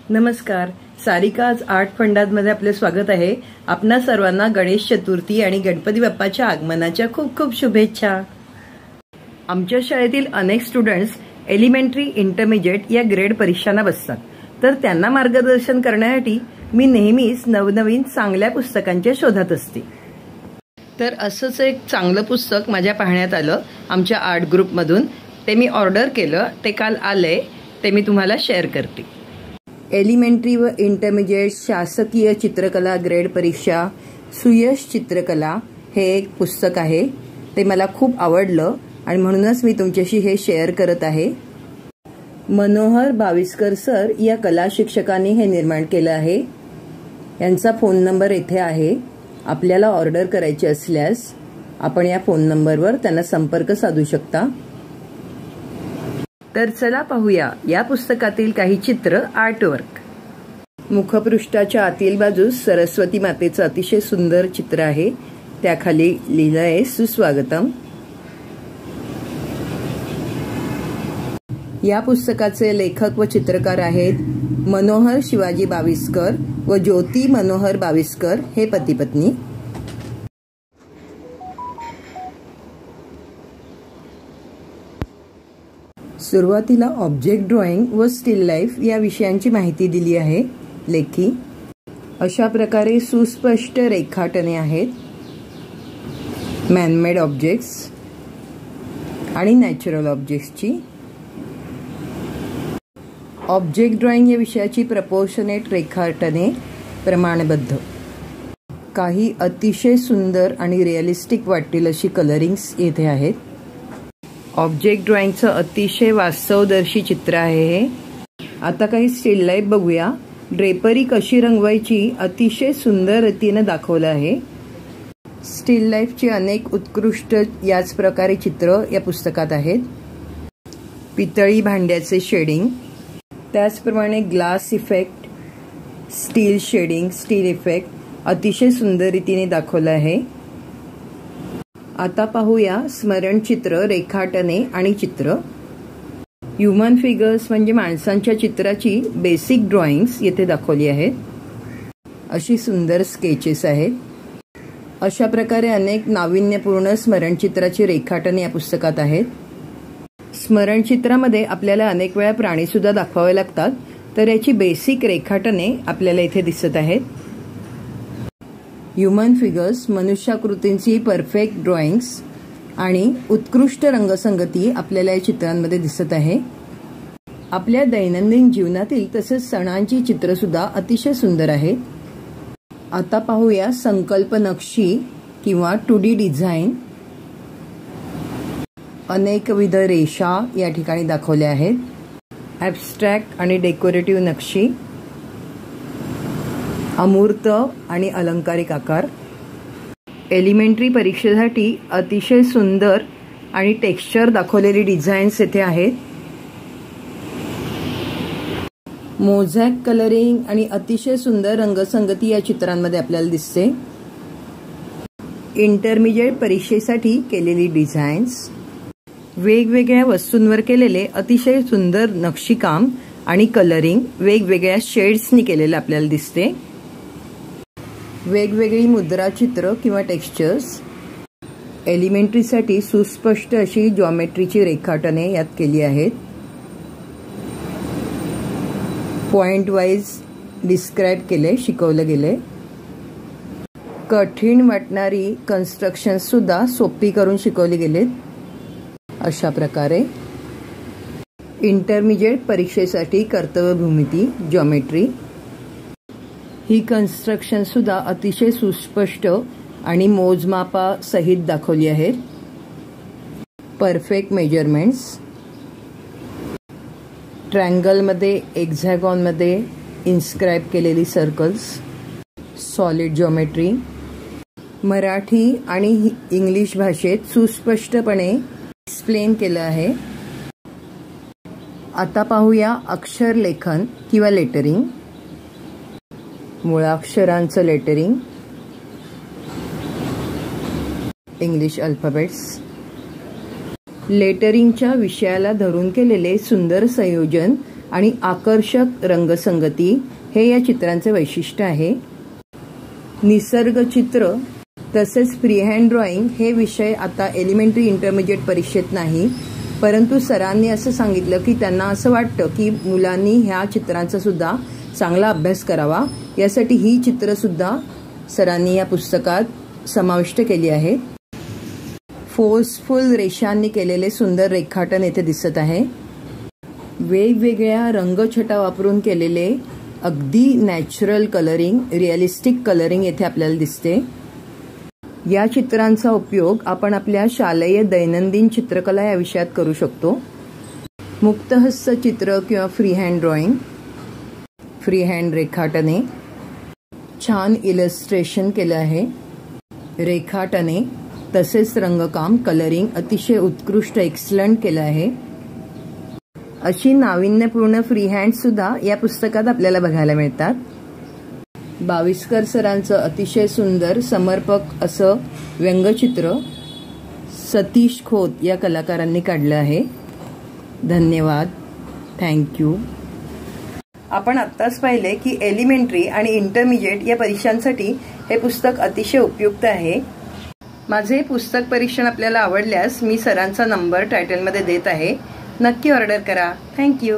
नमस्कार. सारिकाज आर्ट फंडामध्ये आपले स्वागत आहे. आपणा सर्वांना गणेश चतुर्थी आणि गणपती बाप्पाच्या आगमनाच्या खूप खूप शुभेच्छा. आमच्या शाळेतील अनेक स्टुडंट्स एलिमेंटरी, इंटरमिजिएट या ग्रेड परीक्षांना बसतात. तर त्यांना मार्गदर्शन करण्यासाठी मी नेहमीच नवनवीन चांगल्या पुस्तकांच्या शोधात असते. तर असंच एक चांगलं पुस्तक माझ्या पाहण्यात आलं आमच्या आर्ट ग्रुपमधून. ते मी ऑर्डर केलं, ते काल आलंय, ते मी तुम्हाला शेअर करते. एलिमेंटरी व इंटरमिजिएट शासकीय चित्रकला ग्रेड परीक्षा सुयश चित्रकला हे एक पुस्तक आहे. ते मला खूप आवडलं आणि म्हणूनच मी तुमच्याशी हे शेअर करत आहे. मनोहर बाविस्कर सर या कला शिक्षकांनी हे निर्माण केलं आहे. यांचा फोन नंबर येथे आहे. आपल्याला ऑर्डर करायची असल्यास आपण या फोन नंबरवर त्यांना संपर्क साधू शकता. तर चला पाहूया या पुस्तकातील काही चित्र, आर्टवर्क. मुखपृष्ठाच्या आतील बाजूस सरस्वती मातेचं अतिशय सुंदर चित्र आहे. त्याखाली लिहिलं आहे सुस्वागतम. या पुस्तकाचे लेखक व चित्रकार आहेत मनोहर शिवाजी बाविस्कर व ज्योती मनोहर बाविस्कर हे पती पत्नी. सुरुवातीला ऑब्जेक्ट ड्रॉइंग व स्टील लाईफ या विषयांची माहिती दिली आहे. लेखी अशा प्रकारे सुस्पष्ट रेखाटने आहेत. मॅनमेड ऑब्जेक्ट्स आणि नॅचरल ऑब्जेक्ट्सची. ऑब्जेक्ट ड्रॉइंग या विषयाची प्रपोर्शनेट रेखाटने प्रमाणबद्ध. काही अतिशय सुंदर आणि रिअलिस्टिक वाटतील अशी कलरिंग्स येथे आहेत. ऑब्जेक्ट ड्रॉइंगचं अतिशय वास्तवदर्शी चित्र आहे हे. आता काही स्टील लाईफ बघूया. ड्रेपरी कशी रंगवायची अतिशय सुंदर रीतीनं दाखवलं आहे. स्टील लाईफची अनेक उत्कृष्ट याच प्रकारे चित्र या पुस्तकात आहेत. पितळी भांड्याचे शेडिंग, त्याचप्रमाणे glass effect, steel shading, steel effect अतिशय सुंदर रीतीने दाखवलं आहे. आता पाहूया स्मरणचित्र, रेखाटने आणि चित्र. ह्युमन फिगर्स म्हणजे माणसांच्या चित्राची बेसिक ड्रॉइंग्स येथे दाखवली आहेत. अशी सुंदर स्केचेस आहेत. अशा प्रकारे अनेक नाविन्यपूर्ण स्मरणचित्राची रेखाटने या पुस्तकात आहेत. स्मरणचित्रामध्ये आपल्याला अनेक वेळा प्राणीसुद्धा दाखवावे लागतात, तर याची बेसिक रेखाटने आपल्याला इथे दिसत आहेत. ह्युमन फिगर्स मनुष्याकृतींची परफेक्ट ड्रॉइंग्स आणि उत्कृष्ट रंगसंगती आपल्याला या चित्रांमध्ये दिसत आहे. आपल्या दैनंदिन जीवनातील तसेच सणांची चित्रसुद्धा अतिशय सुंदर आहेत. आता पाहूया संकल्प नक्षी किंवा 2D डिझाईन. अनेकविध रेषा या ठिकाणी दाखवल्या आहेत. ॲब्स्ट्रॅक्ट आणि डेकोरेटिव्ह नक्षी, अमूर्त आणि अलंकारिक आकार. एलिमेंटरी परीक्षेसाठी अतिशय सुंदर आणि टेक्स्चर दाखवलेली डिझाईन्स येथे आहेत. मोझॅक कलरिंग आणि अतिशय सुंदर रंगसंगती या चित्रांमध्ये आपल्याला दिसते. इंटरमिजिएट परीक्षेसाठी केलेली डिझाईन्स, वेगवेगळ्या वस्तूंवर केलेले अतिशय सुंदर नक्षीकाम आणि कलरिंग वेगवेगळ्या शेड्सनी केलेलं आपल्याला दिसते. वेगवेगळी मुद्राचित्र किंवा टेक्स्चर्स. एलिमेंटरीसाठी सुस्पष्ट अशी जॉमेट्रीची रेखाटने यात केली आहेत. पॉइंट वाईज डिस्क्राईब केले, शिकवलं गेले. कठीण वाटणारी कन्स्ट्रक्शन्स सुद्धा सोपी करून शिकवली गेलेत. अशा प्रकारे इंटरमिजिएट परीक्षेसाठी कर्तव्यभूमिती, जॉमेट्री ही कन्स्ट्रक्शन सुद्धा अतिशय सुस्पष्ट आणि मोजमापासहित दाखवली आहेत. Perfect measurements. ट्रँगलमध्ये, एक्झॅगॉनमध्ये इन्स्क्राईब केलेली सर्कल्स. Solid geometry. मराठी आणि इंग्लिश भाषेत सुस्पष्टपणे एक्सप्लेन केलं आहे. आता पाहूया अक्षर लेखन किंवा लेटरिंग. मुळाक्षरांचं लेटरिंग, इंग्लिश अल्फाबेट्स. लेटरिंगच्या विषयाला धरून केलेले सुंदर संयोजन आणि आकर्षक रंगसंगती हे या चित्रांचे वैशिष्ट्य आहे. निसर्ग चित्र तसेच फ्रीहँड ड्रॉइंग हे विषय आता एलिमेंटरी इंटरमिजिएट परीक्षेत नाही, परंतु सरांनी असं सांगितलं की त्यांना असं वाटतं की मुलांनी ह्या चित्रांचा सुद्धा चांगला अभ्यास करावा, यासाठी ही चित्र सुद्धा सरांनी या पुस्तकात समाविष्ट केली आहेत. फोर्सफुल रेषांनी केलेले सुंदर रेखाटन येथे दिसत आहे. वेगवेगळ्या रंगछटा वापरून केलेले अगदी नॅचरल कलरिंग, रिअलिस्टिक कलरिंग येथे आपल्याला दिसते. या चित्रांचा उपयोग आपण आपल्या शालेय दैनंदिन चित्रकला या विषयात करू शकतो. मुक्तहस्त चित्र किंवा फ्रीहँड ड्रॉइंग, फ्रीहँड रेखाटने, छान इलस्ट्रेशन केलं आहे. रेखाटने तसेच रंगकाम, कलरिंग अतिशय उत्कृष्ट, एक्सलंट केलं आहे. अशी नाविन्यपूर्ण फ्रीहँड सुद्धा या पुस्तकात आपल्याला बघायला मिळतात. बाविस्कर सरांचं अतिशय सुंदर समर्पक असं व्यंगचित्र सतीश खोत या कलाकारांनी काढलं आहे. धन्यवाद. थँक्यू. आपण आत्ताच पाहिले की एलिमेंटरी आणि इंटरमिजिएट या परीक्षांसाठी हे पुस्तक अतिशय उपयुक्त आहे. माझे पुस्तक परीक्षण आपल्याला आवडल्यास मी सरांचा नंबर टायटलमध्ये देत आहे. नक्की ऑर्डर करा. थँक्यू.